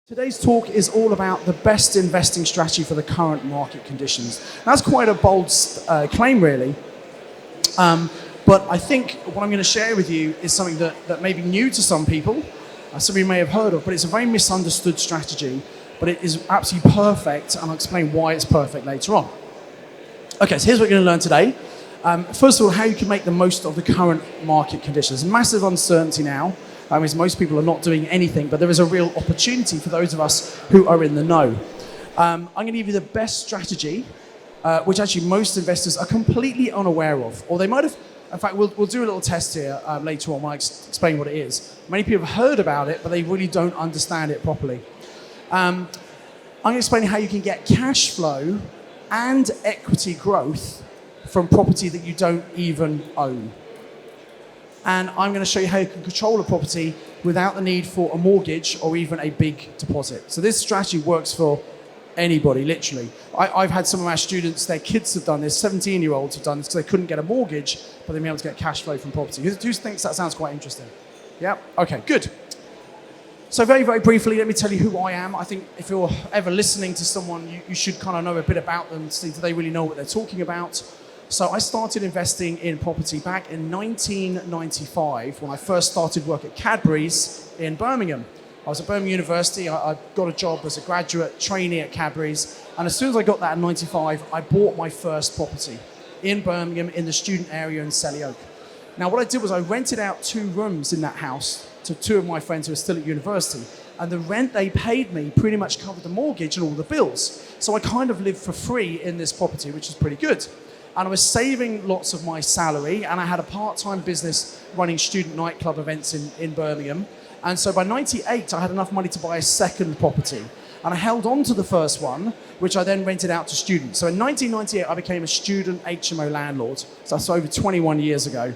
Today's talk is all about the best investing strategy for the current market conditions. That's quite a bold claim, really. But I think what I'm going to share with you is something that may be new to some people, some of you may have heard of, but it's a very misunderstood strategy, but it is absolutely perfect, and I'll explain why it's perfect later on. Okay, so here's what we're going to learn today. First of all, how you can make the most of the current market conditions. Massive uncertainty now. As most people are not doing anything, but there is a real opportunity for those of us who are in the know. I'm going to give you the best strategy, which actually most investors are completely unaware of, or they might have. In fact, we'll do a little test here later on when I explain what it is. Many people have heard about it, but they really don't understand it properly. I'm going to explain how you can get cash flow and equity growth from property that you don't even own. And I'm going to show you how you can control a property without the need for a mortgage or even a big deposit. So this strategy works for anybody, literally. I've had some of our students, their kids have done this, 17-year-olds have done this because they couldn't get a mortgage, but they've been able to get cash flow from property. Who thinks that sounds quite interesting? Yeah? Okay, good. So very, very briefly, let me tell you who I am. I think if you're ever listening to someone, you should kind of know a bit about them, see do they really know what they're talking about. So I started investing in property back in 1995 when I first started work at Cadbury's in Birmingham. I was at Birmingham University. I got a job as a graduate trainee at Cadbury's. And as soon as I got that in 95, I bought my first property in Birmingham in the student area in Selly Oak. Now, what I did was I rented out 2 rooms in that house to 2 of my friends who were still at university. And the rent they paid me pretty much covered the mortgage and all the bills. So I kind of lived for free in this property, which is pretty good. And I was saving lots of my salary, and I had a part-time business running student nightclub events in Birmingham. And so by 98, I had enough money to buy a second property. And I held on to the first one, which I then rented out to students. So in 1998, I became a student HMO landlord. So that's over 21 years ago.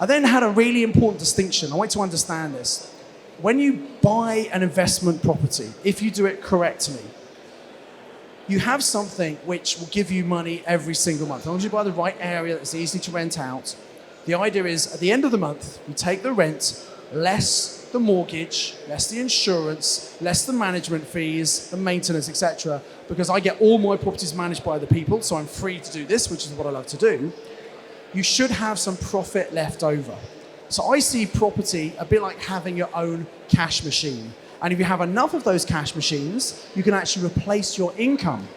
I then had a really important distinction. I want you to understand this. When you buy an investment property, if you do it correctly, you have something which will give you money every single month. As long as you buy the right area that's easy to rent out, the idea is at the end of the month, you take the rent, less the mortgage, less the insurance, less the management fees, the maintenance, etc. Because I get all my properties managed by the people, so I'm free to do this, which is what I love to do. You should have some profit left over. So I see property a bit like having your own cash machine. And if you have enough of those cash machines, you can actually replace your income.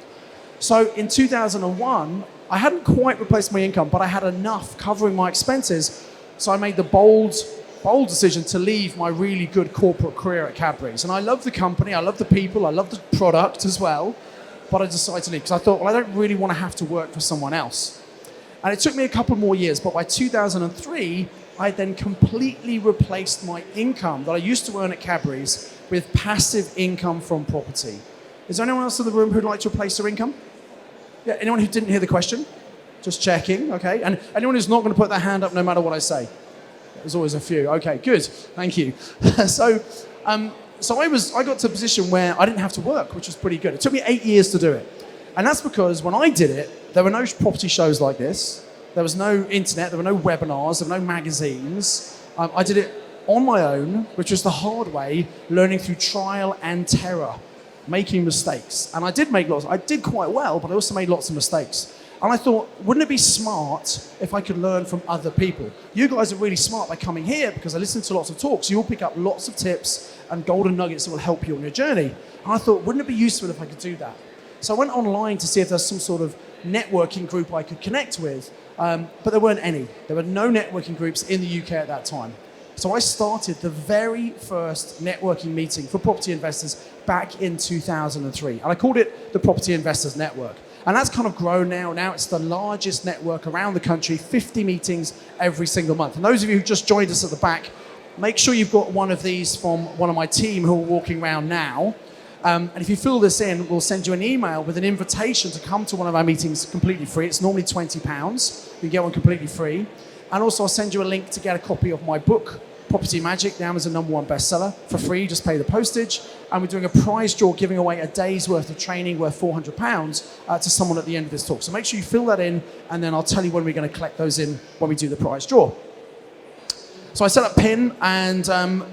So in 2001, I hadn't quite replaced my income, but I had enough covering my expenses. So I made the bold decision to leave my really good corporate career at Cadbury's. And I love the company, I love the people, I love the product as well. But I decided to leave because I thought, well, I don't really want to have to work for someone else. And it took me a couple more years, but by 2003, I then completely replaced my income that I used to earn at Cadbury's with passive income from property. Is there anyone else in the room who'd like to replace their income? Yeah, anyone who didn't hear the question? Just checking, okay. And anyone who's not going to put their hand up no matter what I say? There's always a few. Okay, good, thank you. So I got to a position where I didn't have to work, which was pretty good. It took me 8 years to do it. And that's because when I did it, there were no property shows like this. There was no internet, there were no webinars, there were no magazines. I did it on my own, which was the hard way, learning through trial and terror, making mistakes. And I did make lots. I did quite well, but I also made lots of mistakes. And I thought, wouldn't it be smart if I could learn from other people? You guys are really smart by coming here because I listen to lots of talks. You'll pick up lots of tips and golden nuggets that will help you on your journey. And I thought, wouldn't it be useful if I could do that? So I went online to see if there's some sort of networking group I could connect with, but there weren't any. There were no networking groups in the UK at that time. So I started the very first networking meeting for property investors back in 2003. And I called it the Property Investors Network. And that's kind of grown now. Now it's the largest network around the country, 50 meetings every single month. And those of you who just joined us at the back, make sure you've got one of these from one of my team who are walking around now. And if you fill this in, we'll send you an email with an invitation to come to one of our meetings completely free. It's normally £20. You can get one completely free. And also I'll send you a link to get a copy of my book, Property Magic, the Amazon #1 bestseller, for free. Just pay the postage. And we're doing a prize draw, giving away a day's worth of training worth £400 to someone at the end of this talk. So make sure you fill that in, and then I'll tell you when we're going to collect those in when we do the prize draw. So I set up p.i.n, and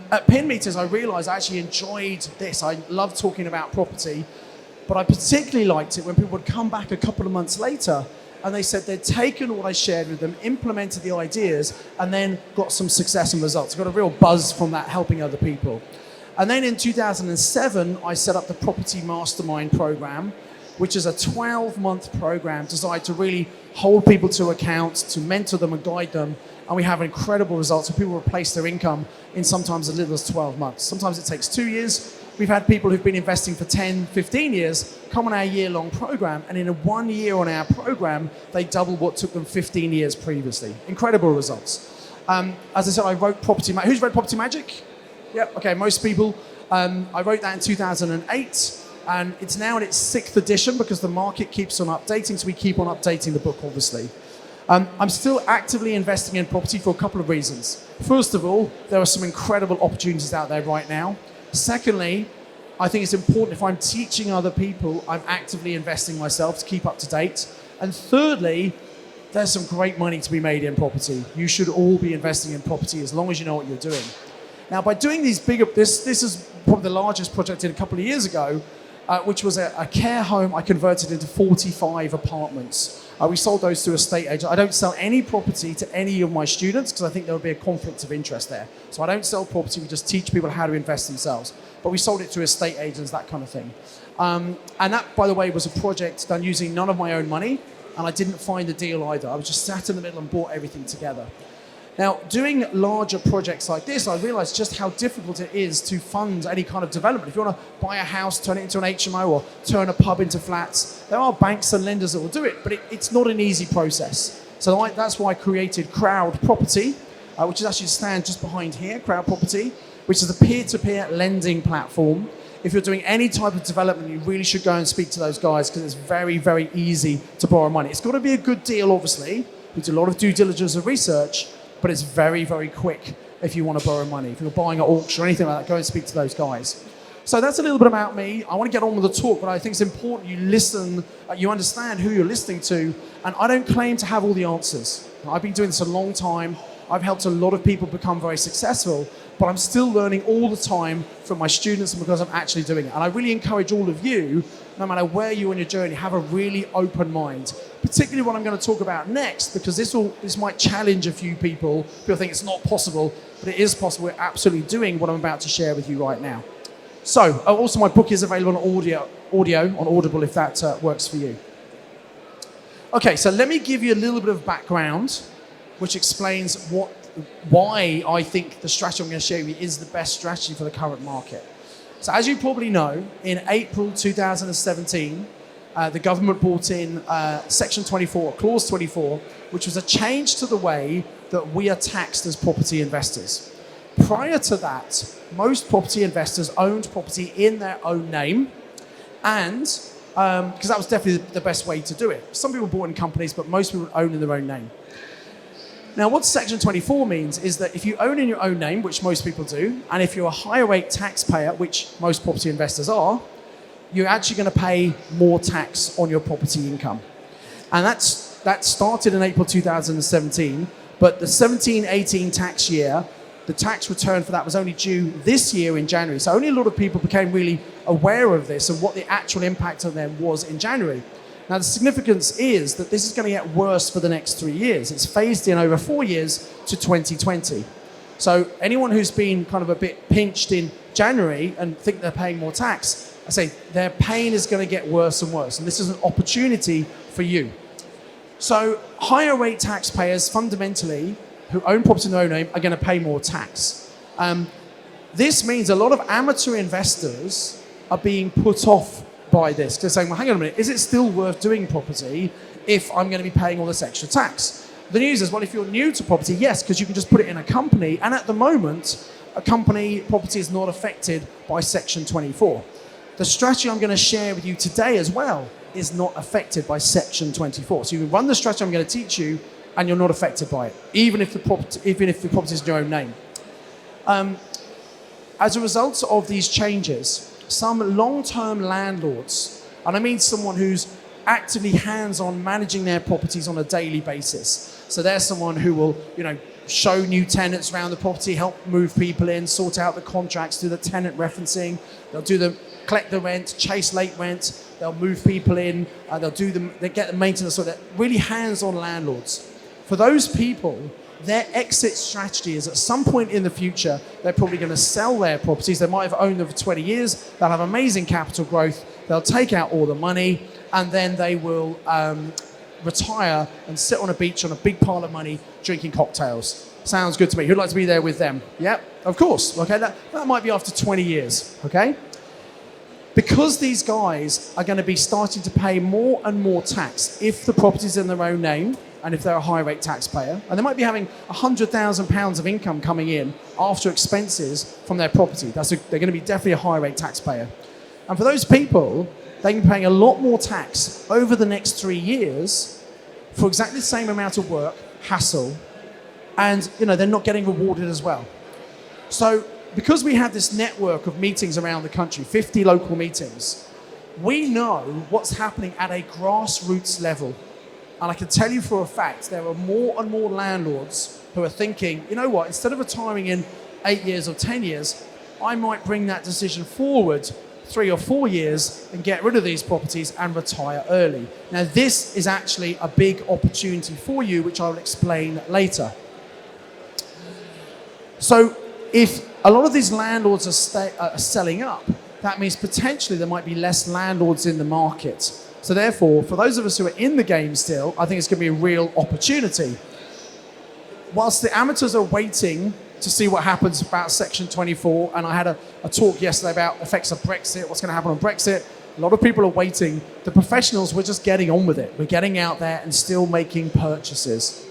at p.i.n meetings, I realized I actually enjoyed this. I love talking about property, but I particularly liked it when people would come back a couple of months later and they said they'd taken what I shared with them, implemented the ideas, and then got some success and results. Got a real buzz from that, helping other people. And then in 2007, I set up the Property Mastermind program, which is a 12-month program designed to really hold people to account, to mentor them and guide them. And we have incredible results where people replace their income in sometimes as little as 12 months. Sometimes it takes 2 years. We've had people who've been investing for 10, 15 years come on our year-long program, and in a 1 year on our program, they double what took them 15 years previously. Incredible results. As I said, I wrote Property Magic. Who's read Property Magic? Yep, okay, most people. I wrote that in 2008. And it's now in its 6th edition because the market keeps on updating, so we keep on updating the book, obviously. I'm still actively investing in property for a couple of reasons. First of all, there are some incredible opportunities out there right now. Secondly, I think it's important if I'm teaching other people, I'm actively investing myself to keep up to date. And thirdly, there's some great money to be made in property. You should all be investing in property as long as you know what you're doing. Now, by doing these bigger, this is probably the largest project I did a couple of years ago, which was a care home I converted into 45 apartments. We sold those to a estate agent. I don't sell any property to any of my students because I think there would be a conflict of interest there. So I don't sell property, we just teach people how to invest themselves. But we sold it to estate agents, that kind of thing. And that, by the way, was a project done using none of my own money, and I didn't find a deal either. I was just sat in the middle and bought everything together. Now, doing larger projects like this, I realized just how difficult it is to fund any kind of development. If you want to buy a house, turn it into an HMO, or turn a pub into flats, there are banks and lenders that will do it, but it's not an easy process. So that's why I created Crowd Property, which is actually stand just behind here, Crowd Property, which is a peer-to-peer lending platform. If you're doing any type of development, you really should go and speak to those guys because it's very, very easy to borrow money. It's got to be a good deal, obviously. We do a lot of due diligence and research, but it's very, very quick if you want to borrow money. If you're buying at auction or anything like that, go and speak to those guys. So that's a little bit about me. I want to get on with the talk, but I think it's important you listen, you understand who you're listening to, and I don't claim to have all the answers. I've been doing this a long time. I've helped a lot of people become very successful, but I'm still learning all the time from my students and because I'm actually doing it. And I really encourage all of you, no matter where you are in your journey, have a really open mind. Particularly what I'm going to talk about next, because this might challenge a few people. People think it's not possible, but it is possible. We're absolutely doing what I'm about to share with you right now. So, also my book is available on audio on Audible if that works for you. Okay, so let me give you a little bit of background, which explains why I think the strategy I'm going to show you is the best strategy for the current market. So as you probably know, in April 2017, the government brought in Section 24, Clause 24, which was a change to the way that we are taxed as property investors. Prior to that, most property investors owned property in their own name, and because that was definitely the best way to do it. Some people bought in companies, but most people own in their own name. Now, what Section 24 means is that if you own in your own name, which most people do, and if you're a higher rate taxpayer, which most property investors are, you're actually going to pay more tax on your property income. And that started in April 2017, but the 17-18 tax year, the tax return for that was only due this year in January. So only a lot of people became really aware of this and what the actual impact on them was in January. Now, the significance is that this is going to get worse for the next 3 years. It's phased in over 4 years to 2020. So anyone who's been kind of a bit pinched in January and think they're paying more tax, I say their pain is going to get worse and worse. And this is an opportunity for you. So higher rate taxpayers fundamentally who own property in their own name are going to pay more tax. This means a lot of amateur investors are being put off by this. They're saying, well, hang on a minute, is it still worth doing property if I'm going to be paying all this extra tax? The news is, well, if you're new to property, yes, because you can just put it in a company. And at the moment, a company property is not affected by Section 24. The strategy I'm going to share with you today as well is not affected by Section 24. So you can run the strategy I'm going to teach you and you're not affected by it, even if the property is in your own name. As a result of these changes, some long-term landlords, and I mean someone who's actively hands-on managing their properties on a daily basis. So they're someone who will, show new tenants around the property, help move people in, sort out the contracts, do the tenant referencing. They'll collect the rent, chase late rent. They'll move people in. They get the maintenance. So they're really hands-on landlords. For those people, their exit strategy is at some point in the future, they're probably going to sell their properties. They might have owned them for 20 years. They'll have amazing capital growth. They'll take out all the money, and then they will retire and sit on a beach on a big pile of money drinking cocktails. Sounds good to me. Who'd like to be there with them? Yep, of course. Okay, that might be after 20 years. Okay? Because these guys are going to be starting to pay more and more tax if the property's in their own name and if they're a high rate taxpayer, and they might be having £100,000 of income coming in after expenses from their property. They're going to be definitely a high rate taxpayer. And for those people, they can be paying a lot more tax over the next 3 years for exactly the same amount of work, hassle, and they're not getting rewarded as well. So because we have this network of meetings around the country, 50 local meetings, we know what's happening at a grassroots level. And I can tell you for a fact, there are more and more landlords who are thinking, you know what, instead of retiring in 8 years or 10 years, I might bring that decision forward 3 or 4 years and get rid of these properties and retire early. Now, this is actually a big opportunity for you, which I will explain later. So if a lot of these landlords are selling up, that means potentially there might be less landlords in the market. So therefore, for those of us who are in the game still, I think it's going to be a real opportunity. Whilst the amateurs are waiting to see what happens about Section 24, and I had a talk yesterday about effects of Brexit, what's going to happen on Brexit. A lot of people are waiting. The professionals, we're just getting on with it. We're getting out there and still making purchases.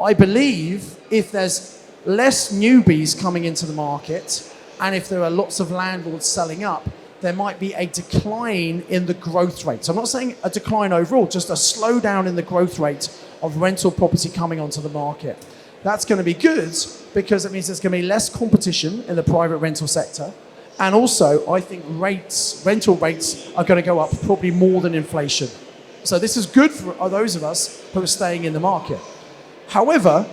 I believe if there's less newbies coming into the market, and if there are lots of landlords selling up, there might be a decline in the growth rate. So I'm not saying a decline overall, just a slowdown in the growth rate of rental property coming onto the market. That's going to be good because it means there's going to be less competition in the private rental sector. And also, I think rental rates are going to go up probably more than inflation. So this is good for those of us who are staying in the market. However,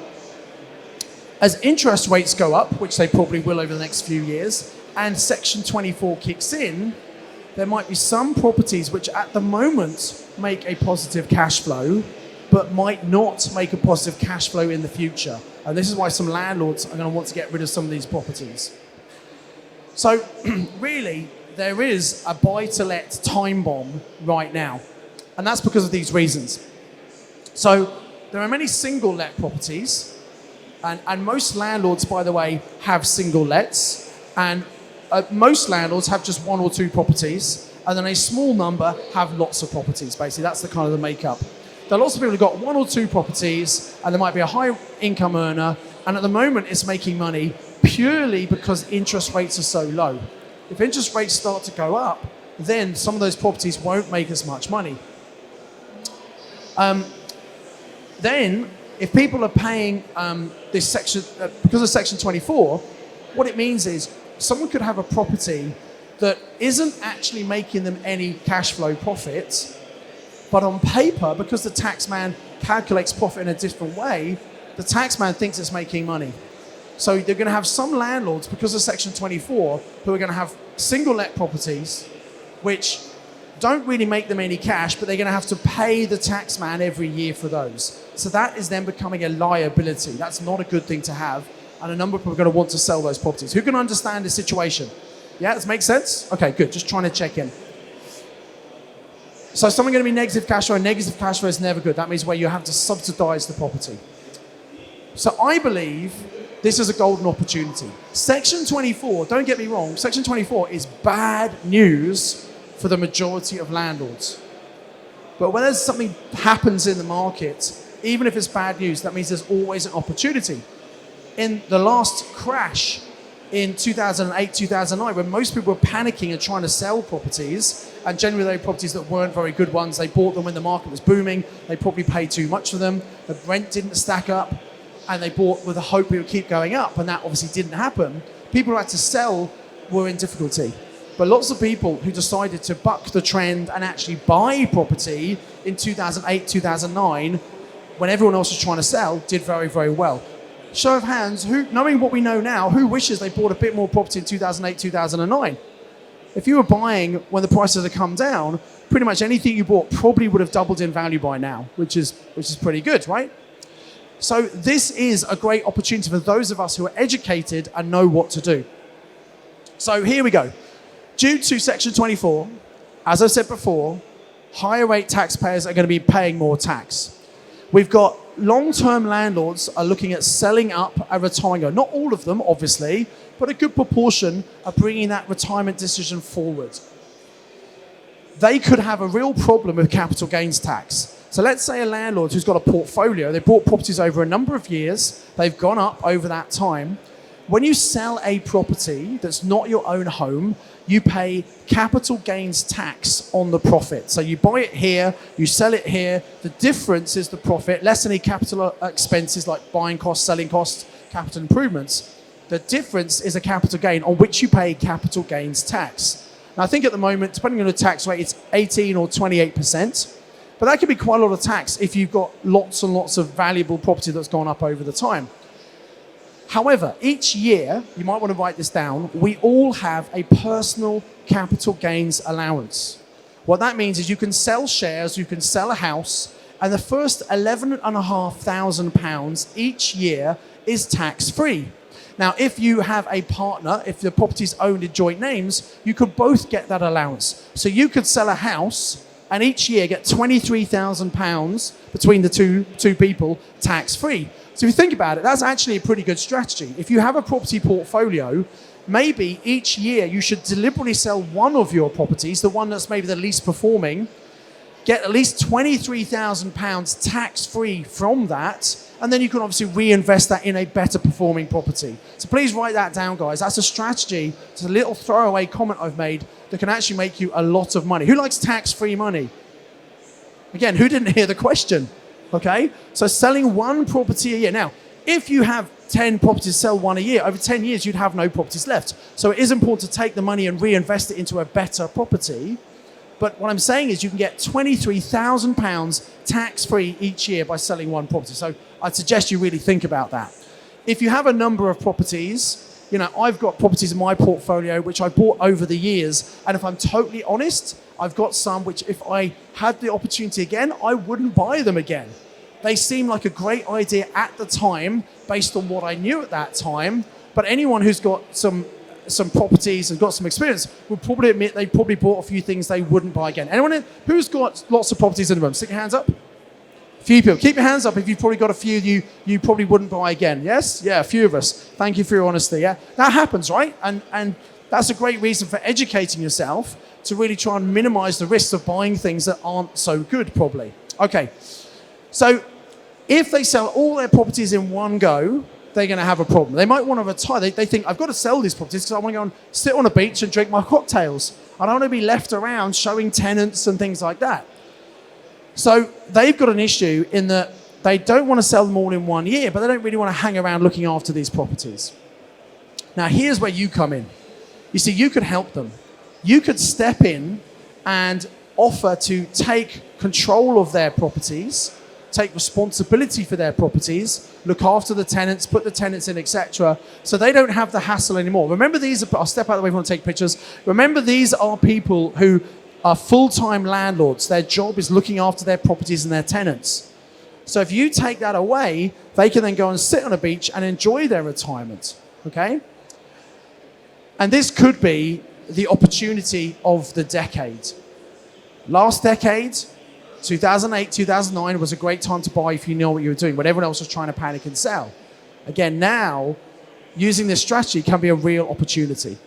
as interest rates go up, which they probably will over the next few years, and Section 24 kicks in, there might be some properties which at the moment make a positive cash flow, but might not make a positive cash flow in the future. And this is why some landlords are going to want to get rid of some of these properties. So really, there is a buy-to-let time bomb right now. And that's because of these reasons. So there are many single-let properties, and most landlords, by the way, have single-lets, and most landlords have just 1 or 2 properties, and then a small number have lots of properties, basically. That's the kind of the makeup. There are lots of people who've got 1 or 2 properties, and there might be a high income earner, and at the moment it's making money purely because interest rates are so low. If interest rates start to go up, then some of those properties won't make as much money. Then, if people are paying this section, because of Section 24, what it means is someone could have a property that isn't actually making them any cash flow profit, but on paper, because the taxman calculates profit in a different way, the taxman thinks it's making money. So they're going to have some landlords, because of Section 24, who are going to have single-let properties, which don't really make them any cash, but they're going to have to pay the taxman every year for those. So that is then becoming a liability. That's not a good thing to have. And a number of people are going to want to sell those properties. Who can understand this situation? Yeah, does it make sense? Okay, good. Just trying to check in. So someone going to be negative cash flow. Negative cash flow is never good. That means where you have to subsidize the property. So I believe this is a golden opportunity. Section 24, don't get me wrong, Section 24 is bad news for the majority of landlords. But when there's something happens in the market, even if it's bad news, that means there's always an opportunity. In the last crash in 2008, 2009, when most people were panicking and trying to sell properties, and generally they were properties that weren't very good ones, they bought them when the market was booming, they probably paid too much for them, the rent didn't stack up, and they bought with the hope it would keep going up, and that obviously didn't happen. People who had to sell were in difficulty. But lots of people who decided to buck the trend and actually buy property in 2008, 2009 when everyone else was trying to sell, did very, very well. Show of hands, knowing what we know now, who wishes they bought a bit more property in 2008, 2009? If you were buying when the prices had come down, pretty much anything you bought probably would have doubled in value by now, which is pretty good, right? So this is a great opportunity for those of us who are educated and know what to do. So here we go. Due to Section 24, as I said before, higher rate taxpayers are going to be paying more tax. We've got long-term landlords are looking at selling up a retirement home. Not all of them, obviously, but a good proportion are bringing that retirement decision forward. They could have a real problem with capital gains tax. So let's say a landlord who's got a portfolio, they bought properties over a number of years, they've gone up over that time. When you sell a property that's not your own home, you pay capital gains tax on the profit. So you buy it here, you sell it here, the difference is the profit, less any capital expenses like buying costs, selling costs, capital improvements. The difference is a capital gain on which you pay capital gains tax. Now I think at the moment, depending on the tax rate, it's 18 or 28%. But that could be quite a lot of tax if you've got lots and lots of valuable property that's gone up over the time. However, each year, you might want to write this down, we all have a personal capital gains allowance. What that means is you can sell shares, you can sell a house, and the first £11,500 each year is tax-free. Now, if you have a partner, if the property's owned in joint names, you could both get that allowance. So you could sell a house and each year get £23,000 between the two people tax-free. So if you think about it, that's actually a pretty good strategy. If you have a property portfolio, maybe each year you should deliberately sell one of your properties, the one that's maybe the least performing, get at least £23,000 tax-free from that, and then you can obviously reinvest that in a better performing property. So please write that down, guys. That's a strategy. It's a little throwaway comment I've made that can actually make you a lot of money. Who likes tax-free money? Again, who didn't hear the question? Okay, so selling one property a year. Now, if you have 10 properties, sell one a year, over 10 years, you'd have no properties left. So it is important to take the money and reinvest it into a better property. But what I'm saying is you can get £23,000 tax-free each year by selling one property. So I'd suggest you really think about that. If you have a number of properties, you know, I've got properties in my portfolio which I bought over the years. And if I'm totally honest, I've got some which if I had the opportunity again, I wouldn't buy them again. They seem like a great idea at the time based on what I knew at that time. But anyone who's got some properties and got some experience would probably admit they probably bought a few things they wouldn't buy again. Anyone who's got lots of properties in the room? Stick your hands up. A few people. Keep your hands up if you've probably got a few you probably wouldn't buy again. Yes? Yeah, a few of us. Thank you for your honesty. Yeah, that happens, right? And that's a great reason for educating yourself to really try and minimize the risks of buying things that aren't so good, probably. Okay, so if they sell all their properties in one go, they're going to have a problem. They might want to retire. They think, I've got to sell these properties because I want to go and sit on a beach and drink my cocktails. I don't want to be left around showing tenants and things like that. So they've got an issue in that they don't want to sell them all in 1 year, but they don't really want to hang around looking after these properties. Now, here's where you come in. You see, you could help them. You could step in and offer to take control of their properties, take responsibility for their properties, look after the tenants, put the tenants in, etc. So they don't have the hassle anymore. Remember, I'll step out of the way if you want to take pictures. Remember, these are people who are full-time landlords. Their job is looking after their properties and their tenants. So if you take that away, they can then go and sit on a beach and enjoy their retirement, okay? And this could be the opportunity of the decade. Last decade, 2008, 2009 was a great time to buy if you know what you were doing, when everyone else was trying to panic and sell. Again, now, using this strategy can be a real opportunity.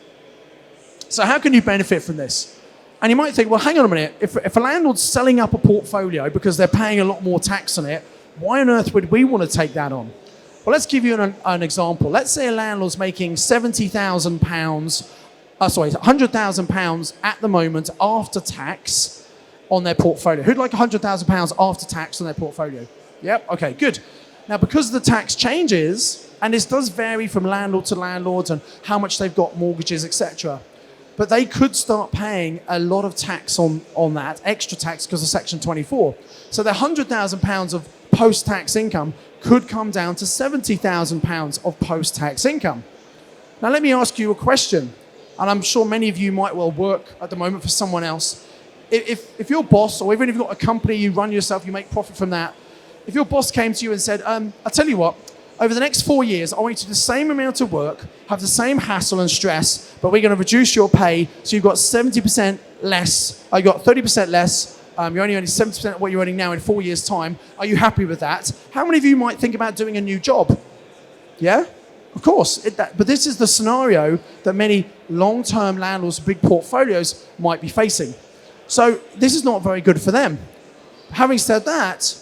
So how can you benefit from this? And you might think, well, hang on a minute, if a landlord's selling up a portfolio because they're paying a lot more tax on it, why on earth would we want to take that on? Well, let's give you an example. Let's say a landlord's making £100,000 at the moment after tax on their portfolio. Who'd like £100,000 after tax on their portfolio? Yep, okay, good. Now, because the tax changes, and this does vary from landlord to landlord and how much they've got mortgages, etc., but they could start paying a lot of tax on that, extra tax because of Section 24. So their £100,000 of post-tax income could come down to £70,000 of post-tax income. Now, let me ask you a question, and I'm sure many of you might well work at the moment for someone else. If your boss, or even if you've got a company, you run yourself, you make profit from that, if your boss came to you and said, I'll tell you what, over the next 4 years, I want you to do the same amount of work, have the same hassle and stress, but we're going to reduce your pay, so you've got 70% less, you got 30% less, you're only earning 70% of what you're earning now in 4 years' time. Are you happy with that? How many of you might think about doing a new job? Yeah? Of course. But this is the scenario that many long-term landlords with big portfolios might be facing. So this is not very good for them. Having said that,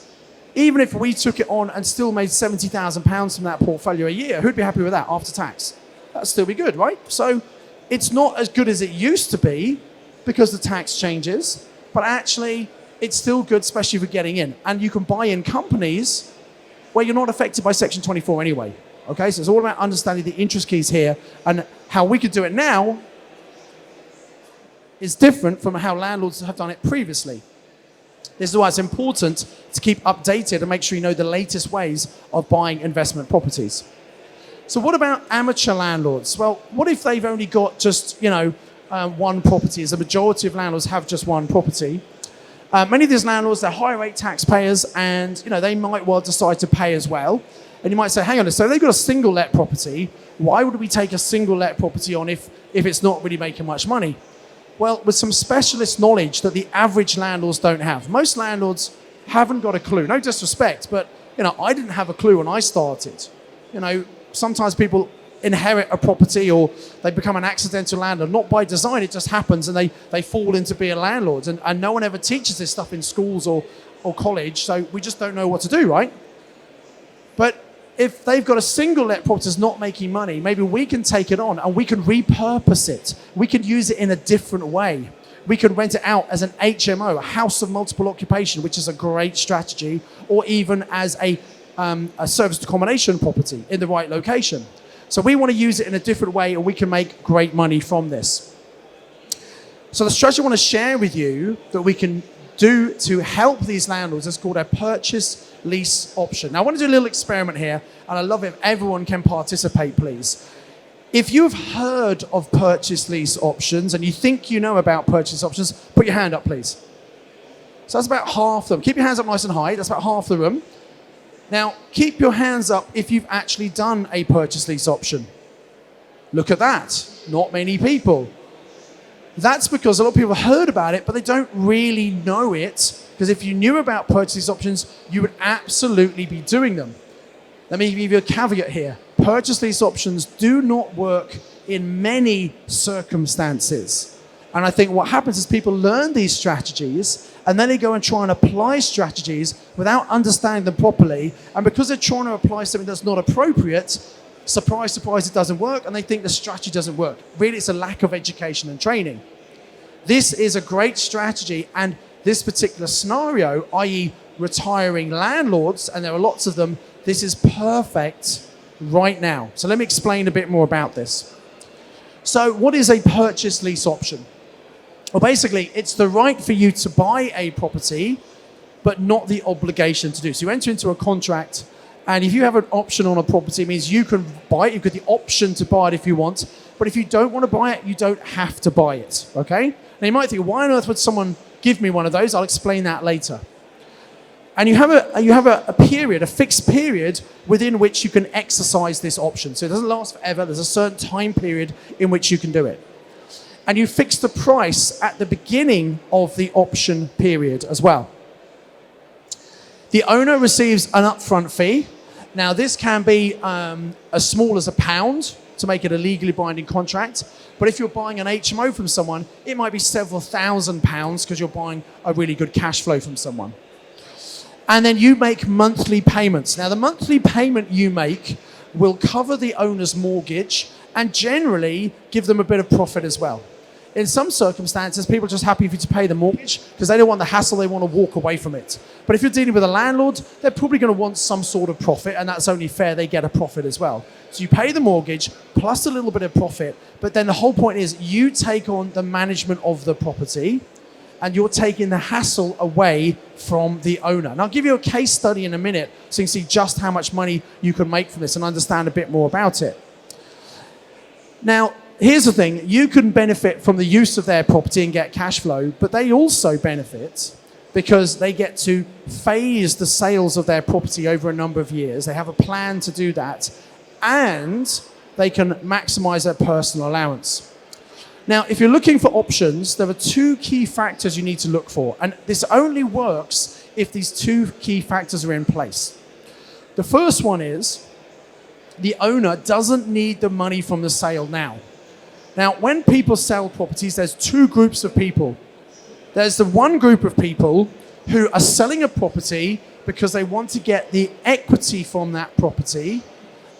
even if we took it on and still made £70,000 from that portfolio a year, who'd be happy with that after tax? That'd still be good, right? So it's not as good as it used to be because the tax changes, but actually it's still good, especially for getting in. And you can buy in companies where you're not affected by Section 24 anyway. Okay, so it's all about understanding the interest keys here, and how we could do it now is different from how landlords have done it previously. This is why it's important to keep updated and make sure you know the latest ways of buying investment properties. So what about amateur landlords? Well, what if they've only got just, one property, as the majority of landlords have just one property? Many of these landlords, they're high rate taxpayers, and they might well decide to pay as well. And you might say, hang on, so they've got a single let property. Why would we take a single let property on if it's not really making much money? Well, with some specialist knowledge that the average landlords don't have. Most landlords haven't got a clue. No disrespect, but I didn't have a clue when I started. Sometimes people inherit a property or they become an accidental landlord. Not by design, it just happens, and they fall into being landlords. And no one ever teaches this stuff in schools or college, so we just don't know what to do, right? But if they've got a single let property that's not making money, maybe we can take it on and we can repurpose it. We can use it in a different way. We can rent it out as an HMO, a house of multiple occupation, which is a great strategy, or even as a serviced accommodation property in the right location. So we want to use it in a different way, and we can make great money from this. So the strategy I want to share with you that we can do to help these landlords is called a purchase lease option. Now I want to do a little experiment here, and I love it if everyone can participate, please. If you've heard of purchase lease options and you think you know about purchase options, put your hand up, please. So that's about half of them. Keep your hands up nice and high. That's about half the room. Now, keep your hands up if you've actually done a purchase lease option. Look at that. Not many people. That's because a lot of people have heard about it, but they don't really know it. Because if you knew about purchase lease options, you would absolutely be doing them. Let me give you a caveat here. Purchase lease options do not work in many circumstances. And I think what happens is people learn these strategies and then they go and try and apply strategies without understanding them properly. And because they're trying to apply something that's not appropriate, surprise, surprise, it doesn't work, and they think the strategy doesn't work. Really, it's a lack of education and training. This is a great strategy, and this particular scenario, i.e. retiring landlords, and there are lots of them, this is perfect right now. So let me explain a bit more about this. So what is a purchase lease option? Well, basically, it's the right for you to buy a property, but not the obligation to do. So you enter into a contract, and if you have an option on a property, it means you can buy it. You've got the option to buy it if you want. But if you don't want to buy it, you don't have to buy it, okay? Now, you might think, why on earth would someone give me one of those? I'll explain that later. And you have a period, a fixed period, within which you can exercise this option. So it doesn't last forever. There's a certain time period in which you can do it. And you fix the price at the beginning of the option period as well. The owner receives an upfront fee. Now, this can be as small as £1 to make it a legally binding contract. But if you're buying an HMO from someone, it might be several £1,000s because you're buying a really good cash flow from someone. And then you make monthly payments. Now, the monthly payment you make will cover the owner's mortgage and generally give them a bit of profit as well. In some circumstances, people are just happy for you to pay the mortgage because they don't want the hassle, they want to walk away from it. But if you're dealing with a landlord, they're probably going to want some sort of profit, and that's only fair, they get a profit as well. So you pay the mortgage plus a little bit of profit, but then the whole point is you take on the management of the property, and you're taking the hassle away from the owner. And I'll give you a case study in a minute so you can see just how much money you can make from this and understand a bit more about it. Now, here's the thing. You can benefit from the use of their property and get cash flow, but they also benefit because they get to phase the sales of their property over a number of years. They have a plan to do that, and they can maximize their personal allowance. Now, if you're looking for options, there are two key factors you need to look for. And this only works if these two key factors are in place. The first one is the owner doesn't need the money from the sale now. Now, when people sell properties, there's two groups of people. There's the one group of people who are selling a property because they want to get the equity from that property,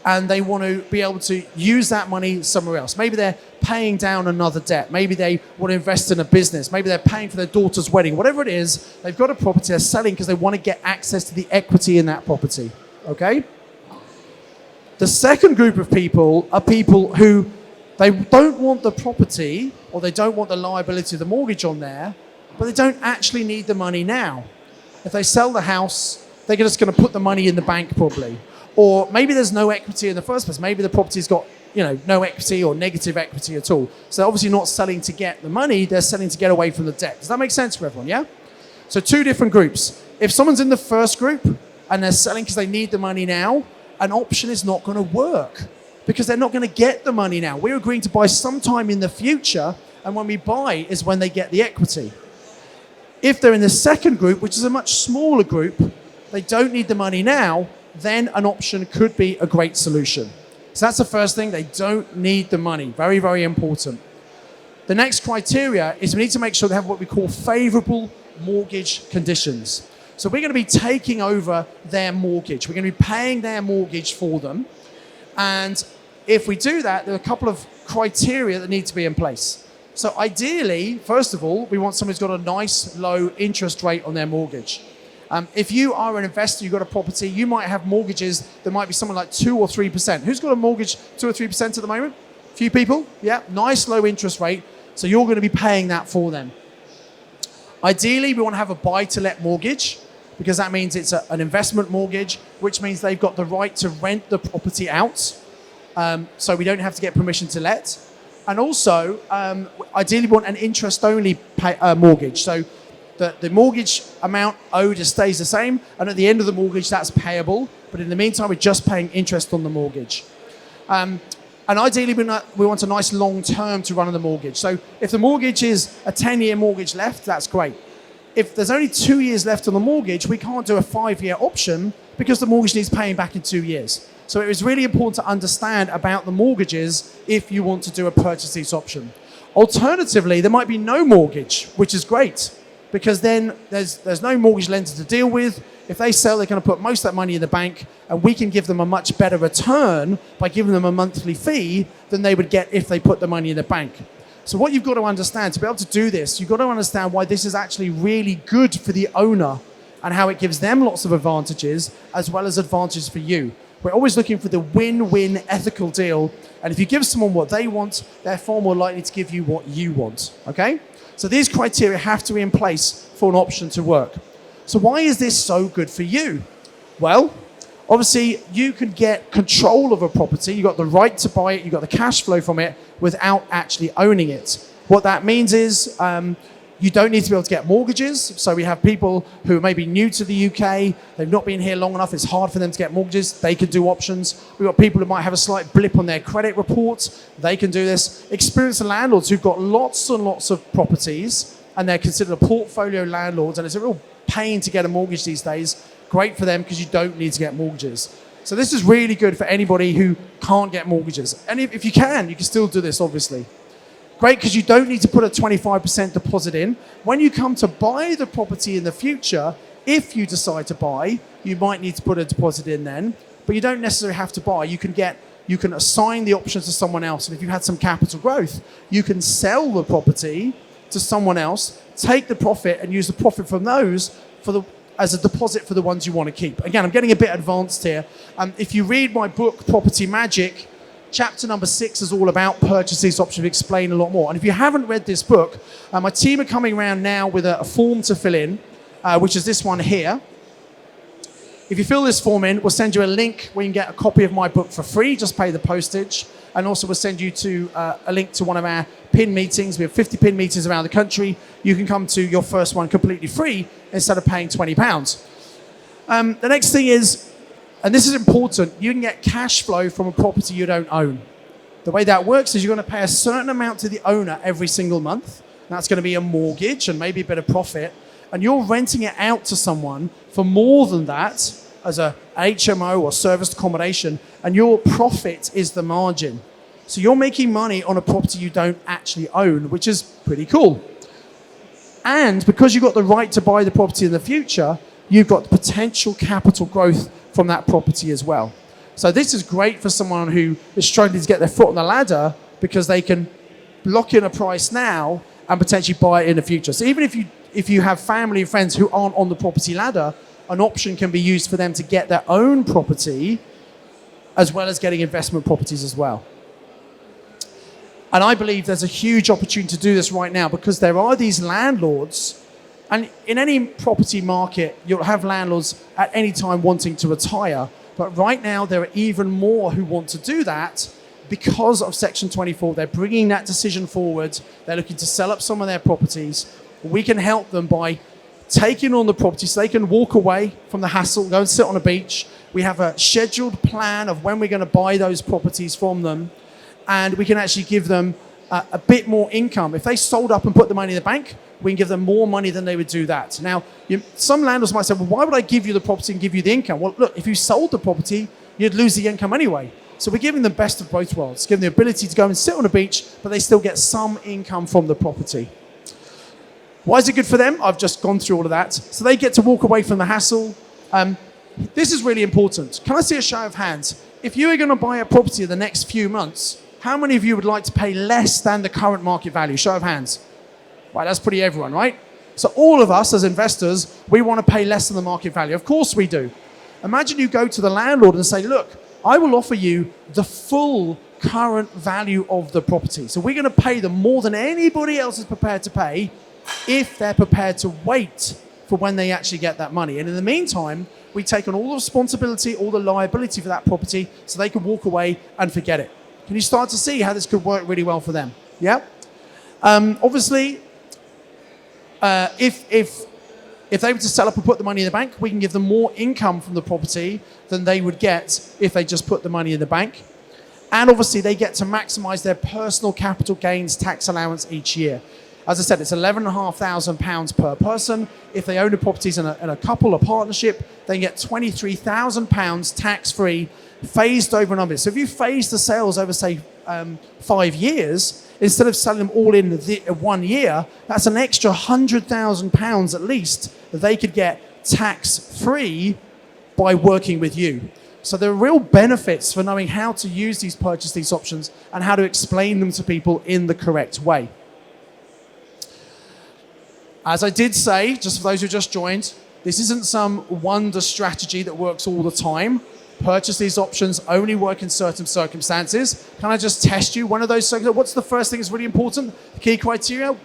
and they want to be able to use that money somewhere else. Maybe they're paying down another debt. Maybe they want to invest in a business. Maybe they're paying for their daughter's wedding. Whatever it is, they've got a property they're selling because they want to get access to the equity in that property, okay? The second group of people are people who they don't want the property, or they don't want the liability of the mortgage on there, but they don't actually need the money now. If they sell the house, they're just going to put the money in the bank probably. Or maybe there's no equity in the first place. Maybe the property's got, no equity or negative equity at all. So they're obviously not selling to get the money, they're selling to get away from the debt. Does that make sense for everyone, yeah? So two different groups. If someone's in the first group and they're selling because they need the money now, an option is not going to work because they're not going to get the money now. We're agreeing to buy sometime in the future, and when we buy is when they get the equity. If they're in the second group, which is a much smaller group, they don't need the money now, then an option could be a great solution. So that's the first thing. They don't need the money. Very, very important. The next criteria is we need to make sure they have what we call favorable mortgage conditions. So we're going to be taking over their mortgage. We're going to be paying their mortgage for them. And if we do that, there are a couple of criteria that need to be in place. So ideally, first of all, we want someone who's got a nice low interest rate on their mortgage. If you are an investor, you've got a property, you might have mortgages that might be something like 2 or 3%. Who's got a mortgage 2 or 3% at the moment? A few people? Yeah, nice low interest rate. So you're going to be paying that for them. Ideally, we want to have a buy-to-let mortgage because that means it's an investment mortgage, which means they've got the right to rent the property out. So we don't have to get permission to let. And also, ideally, we want an interest-only mortgage. So the mortgage amount owed stays the same, and at the end of the mortgage, that's payable. But in the meantime, we're just paying interest on the mortgage. And ideally, we want a nice long term to run on the mortgage. So if the mortgage is a 10-year mortgage left, that's great. If there's only 2 years left on the mortgage, we can't do a 5-year option because the mortgage needs paying back in 2 years. So it is really important to understand about the mortgages if you want to do a purchase lease option. Alternatively, there might be no mortgage, which is great, because then there's no mortgage lender to deal with. If they sell, they're going to put most of that money in the bank, and we can give them a much better return by giving them a monthly fee than they would get if they put the money in the bank. So what you've got to understand, to be able to do this, you've got to understand why this is actually really good for the owner and how it gives them lots of advantages as well as advantages for you. We're always looking for the win-win ethical deal, and if you give someone what they want, they're far more likely to give you what you want, okay? So these criteria have to be in place for an option to work. So why is this so good for you? Well, obviously you can get control of a property. You've got the right to buy it. You've got the cash flow from it without actually owning it. What that means is you don't need to be able to get mortgages. So we have people who may be new to the UK. They've not been here long enough. It's hard for them to get mortgages. They can do options. We've got people who might have a slight blip on their credit report. They can do this. Experienced landlords who've got lots and lots of properties and they're considered a portfolio landlords, and it's a real pain to get a mortgage these days. Great for them because you don't need to get mortgages. So this is really good for anybody who can't get mortgages. And if you can still do this, obviously. Great, because you don't need to put a 25% deposit in. When you come to buy the property in the future, if you decide to buy, you might need to put a deposit in then, but you don't necessarily have to buy. You can assign the option to someone else. And if you had some capital growth, you can sell the property to someone else, take the profit and use the profit from those as a deposit for the ones you want to keep. Again, I'm getting a bit advanced here. If you read my book, Property Magic, Chapter number 6 is all about purchase lease options. We explain a lot more. And if you haven't read this book, my team are coming around now with a form to fill in, which is this one here. If you fill this form in, we'll send you a link where you can get a copy of my book for free. Just pay the postage. And also we'll send you to a link to one of our p.i.n meetings. We have 50 p.i.n meetings around the country. You can come to your first one completely free instead of paying £20. The next thing is, and this is important, you can get cash flow from a property you don't own. The way that works is you're going to pay a certain amount to the owner every single month. That's going to be a mortgage and maybe a bit of profit. And you're renting it out to someone for more than that as a HMO or serviced accommodation, and your profit is the margin. So you're making money on a property you don't actually own, which is pretty cool. And because you've got the right to buy the property in the future, you've got potential capital growth from that property as well. So this is great for someone who is struggling to get their foot on the ladder because they can lock in a price now and potentially buy it in the future. So even if you have family and friends who aren't on the property ladder, an option can be used for them to get their own property as well as getting investment properties as well. And I believe there's a huge opportunity to do this right now because there are these landlords, and in any property market, you'll have landlords at any time wanting to retire. But right now, there are even more who want to do that because of Section 24. They're bringing that decision forward. They're looking to sell up some of their properties. We can help them by taking on the property so they can walk away from the hassle, go and sit on a beach. We have a scheduled plan of when we're going to buy those properties from them, and we can actually give them a bit more income. If they sold up and put the money in the bank, we can give them more money than they would do that. Now, some landlords might say, well, why would I give you the property and give you the income? Well, look, if you sold the property, you'd lose the income anyway. So we're giving them best of both worlds, giving them the ability to go and sit on a beach, but they still get some income from the property. Why is it good for them? I've just gone through all of that. So they get to walk away from the hassle. This is really important. Can I see a show of hands? If you are going to buy a property in the next few months, how many of you would like to pay less than the current market value? Show of hands. Right, that's pretty everyone, right? So all of us as investors, we want to pay less than the market value. Of course we do. Imagine you go to the landlord and say, look, I will offer you the full current value of the property. So we're going to pay them more than anybody else is prepared to pay if they're prepared to wait for when they actually get that money. And in the meantime, we take on all the responsibility, all the liability for that property so they can walk away and forget it. Can you start to see how this could work really well for them? Yeah? Obviously, if they were to sell up and put the money in the bank, we can give them more income from the property than they would get if they just put the money in the bank. And obviously, they get to maximize their personal capital gains tax allowance each year. As I said, it's £11,500 per person. If they own the properties in a couple or partnership, they get £23,000 tax-free, phased over a number. So if you phase the sales over, say, 5 years, instead of selling them all in 1 year, that's an extra £100,000 at least that they could get tax-free by working with you. So there are real benefits for knowing how to use these purchase lease options and how to explain them to people in the correct way. As I did say, just for those who just joined, this isn't some wonder strategy that works all the time. Purchase these options only work in certain circumstances. Can I just test you one of those circumstances? What's the first thing that's really important? The key criteria?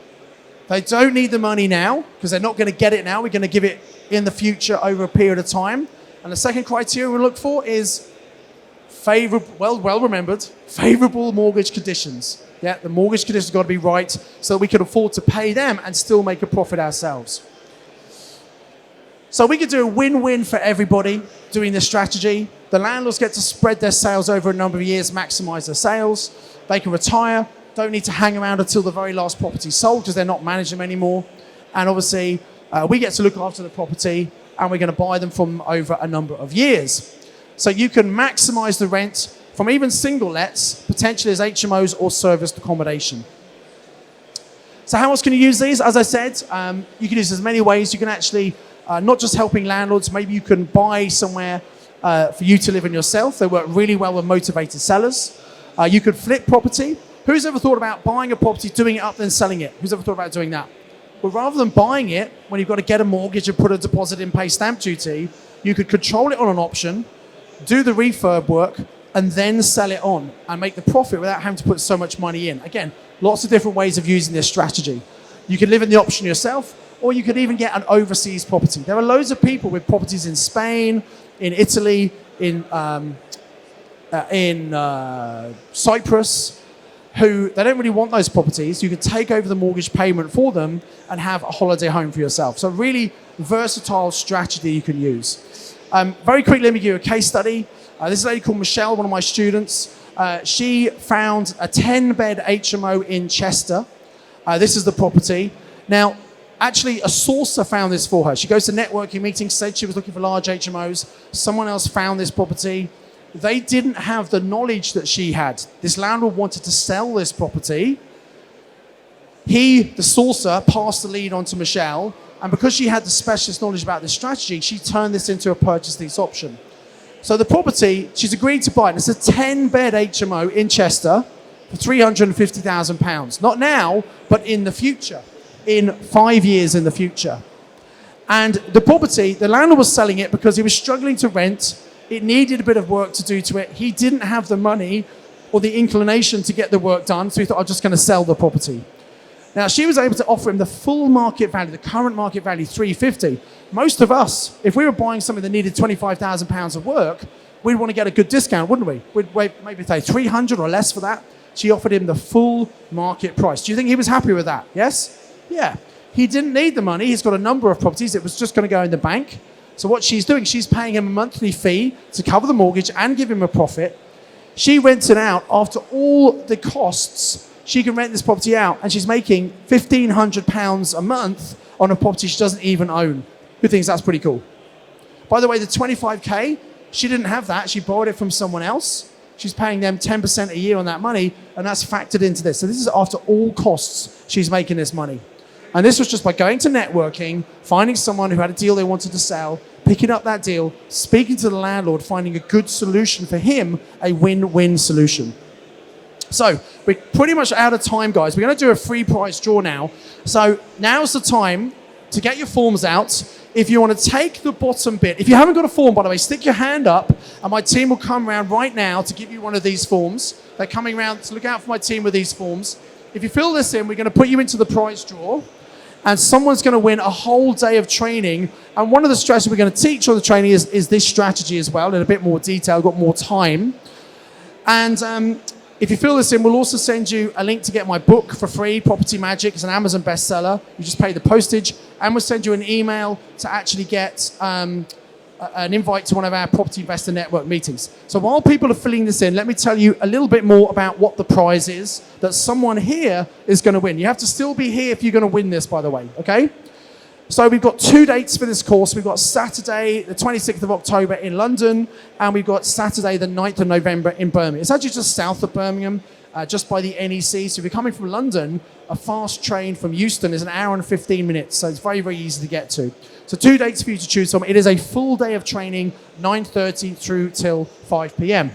They don't need the money now because they're not going to get it now. We're going to give it in the future over a period of time. And the second criteria we look for is favorable, well remembered, favorable mortgage conditions. Yeah, the mortgage conditions have got to be right so that we can afford to pay them and still make a profit ourselves. So we could do a win-win for everybody doing this strategy. The landlords get to spread their sales over a number of years, maximize their sales. They can retire, don't need to hang around until the very last property is sold because they're not managing them anymore. And obviously, we get to look after the property and we're going to buy them from over a number of years. So you can maximize the rent from even single lets, potentially as HMOs or serviced accommodation. So how else can you use these? As I said, you can use as many ways. You can actually, not just helping landlords, maybe you can buy somewhere for you to live in yourself. They work really well with motivated sellers. You could flip property. Who's ever thought about buying a property, doing it up, then selling it? Who's ever thought about doing that? Well, rather than buying it, when you've got to get a mortgage and put a deposit in, pay stamp duty, you could control it on an option, do the refurb work, and then sell it on and make the profit without having to put so much money in. Again, lots of different ways of using this strategy. You could live in the option yourself, or you could even get an overseas property. There are loads of people with properties in Spain, in Italy, in Cyprus, who they don't really want those properties. You could take over the mortgage payment for them and have a holiday home for yourself. So really versatile strategy you can use. Very quickly, let me give you a case study. This is a lady called Michelle, one of my students. She found a 10-bed HMO in Chester. This is the property. Now, actually, a sourcer found this for her. She goes to networking meetings, said she was looking for large HMOs. Someone else found this property. They didn't have the knowledge that she had. This landlord wanted to sell this property. He, the sourcer, passed the lead on to Michelle, and because she had the specialist knowledge about this strategy, she turned this into a purchase lease option. So the property, she's agreed to buy it. It's a 10-bed HMO in Chester for £350,000. Not now, but in the future, in 5 years in the future. And the property, the landlord was selling it because he was struggling to rent. It needed a bit of work to do to it. He didn't have the money or the inclination to get the work done, so he thought, I'm just going to sell the property. Now, she was able to offer him the full market value, the current market value, $350,000. Most of us, if we were buying something that needed £25,000 of work, we'd want to get a good discount, wouldn't we? We'd maybe pay $300 or less for that. She offered him the full market price. Do you think he was happy with that? Yes? Yeah. He didn't need the money. He's got a number of properties. It was just going to go in the bank. So what she's doing, she's paying him a monthly fee to cover the mortgage and give him a profit. She rents it out after all the costs. She can rent this property out, and she's making £1,500 a month on a property she doesn't even own. Who thinks that's pretty cool? By the way, the 25K, she didn't have that. She borrowed it from someone else. She's paying them 10% a year on that money, and that's factored into this. So this is after all costs she's making this money. And this was just by going to networking, finding someone who had a deal they wanted to sell, picking up that deal, speaking to the landlord, finding a good solution for him, a win-win solution. So we're pretty much out of time, guys. We're going to do a free prize draw now. So now's the time to get your forms out. If you want to take the bottom bit, if you haven't got a form, by the way, stick your hand up, and my team will come around right now to give you one of these forms. They're coming around to look out for my team with these forms. If you fill this in, we're going to put you into the prize draw. And someone's going to win a whole day of training. And one of the strategies we're going to teach on the training is this strategy as well, in a bit more detail, got more time. And if you fill this in, we'll also send you a link to get my book for free, Property Magic. It's an Amazon bestseller. You just pay the postage. And we'll send you an email to actually get an invite to one of our Property Investor Network meetings. So while people are filling this in, let me tell you a little bit more about what the prize is that someone here is going to win. You have to still be here if you're going to win this, by the way, okay? So we've got 2 dates for this course. We've got Saturday, the 26th of October in London, and we've got Saturday, the 9th of November in Birmingham. It's actually just south of Birmingham, just by the NEC. So if you're coming from London, a fast train from Euston is 1 hour and 15 minutes. So it's very, very easy to get to. So 2 dates for you to choose from. It is a full day of training, 9:30 through till 5 p.m.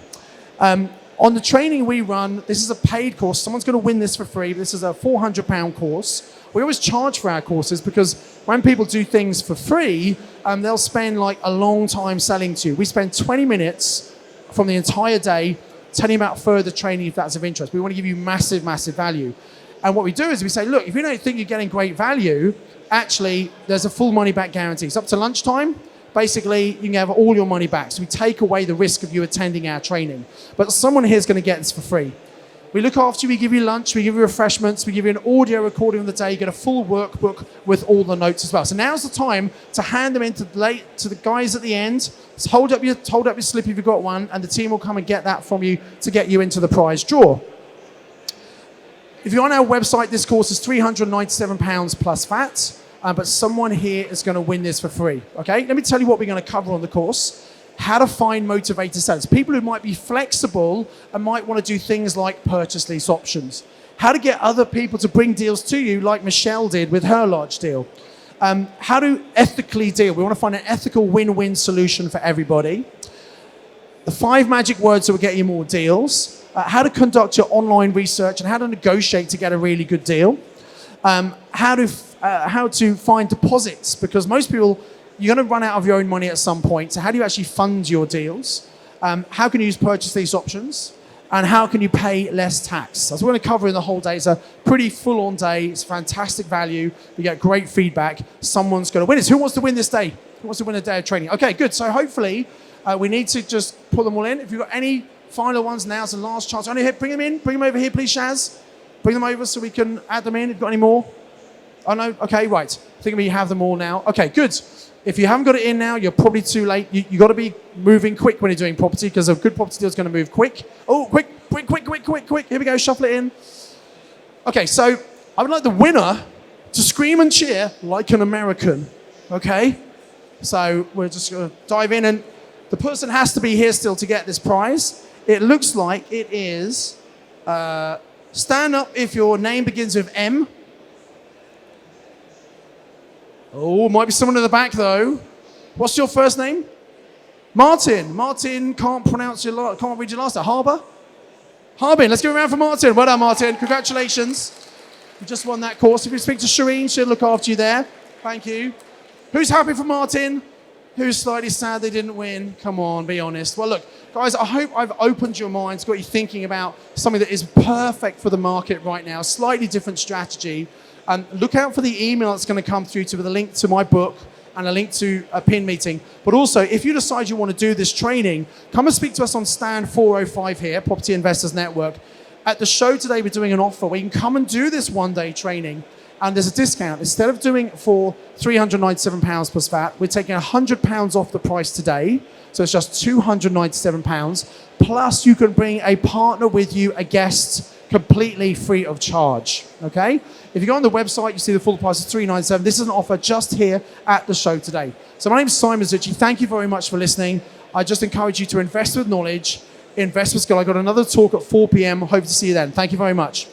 On the training we run, this is a paid course. Someone's going to win this for free. This is a £400 course. We always charge for our courses because when people do things for free, they'll spend like a long time selling to you. We spend 20 minutes from the entire day telling you about further training if that's of interest. We want to give you massive, massive value. And what we do is we say, look, if you don't think you're getting great value, actually, there's a full money back guarantee. It's up to lunchtime. Basically, you can have all your money back. So we take away the risk of you attending our training. But someone here is going to get this for free. We look after you, we give you lunch, we give you refreshments, we give you an audio recording of the day, you get a full workbook with all the notes as well. So now's the time to hand them in to the guys at the end. So hold up your slip if you've got one, and the team will come and get that from you to get you into the prize draw. If you're on our website, this course is £397 plus VAT, but someone here is going to win this for free. Okay, let me tell you what we're going to cover on the course. How to find motivated sellers. People who might be flexible and might want to do things like purchase lease options. How to get other people to bring deals to you like Michelle did with her large deal. How to ethically deal. We want to find an ethical win-win solution for everybody. The 5 magic words that will get you more deals. How to conduct your online research and how to negotiate to get a really good deal. How to find deposits, because most people, you're going to run out of your own money at some point. So how do you actually fund your deals? how can you purchase these options, and how can you pay less tax. That's what we're going to cover in the whole day. It's a pretty full-on day. It's fantastic value. You get great feedback. Someone's going to win it. Who wants to win this day? Who wants to win a day of training? Okay, good. So hopefully we need to just put them all in. If you've got any final ones, now's the last chance. Only bring them in. Bring them over here, please, Shaz. Bring them over so we can add them in. If you've got any more? Oh, no? Okay, right. I think we have them all now. Okay, good. If you haven't got it in now, you're probably too late. You got to be moving quick when you're doing property, because a good property deal is going to move quick. Oh, quick. Here we go, shuffle it in. Okay, so I would like the winner to scream and cheer like an American, okay? So we're just going to dive in, and the person has to be here still to get this prize. It looks like it is, stand up if your name begins with M. Oh, might be someone in the back though. What's your first name? Martin. Martin can't read your last name. Harbin. Let's give it a round for Martin. Well done, Martin. Congratulations. You just won that course. If you speak to Shireen, she'll look after you there. Thank you. Who's happy for Martin? Who's slightly sad they didn't win? Come on, be honest. Well, look, guys, I hope I've opened your minds, got you thinking about something that is perfect for the market right now, slightly different strategy. Look out for the email that's going to come through with a link to my book and a link to a p.i.n meeting. But also, if you decide you want to do this training, come and speak to us on stand 405 here, Property Investors Network. At the show today, we're doing an offer where you can come and do this one-day training, and there's a discount. Instead of doing it for £397 plus VAT, we're taking £100 off the price today. So it's just £297. Plus, you can bring a partner with you, a guest, completely free of charge, okay? If you go on the website, you see the full price is $397. This is an offer just here at the show today. So my name is Simon Zutshi. Thank you very much for listening. I just encourage you to invest with knowledge, invest with skill. I got another talk at 4 p.m. Hope to see you then. Thank you very much.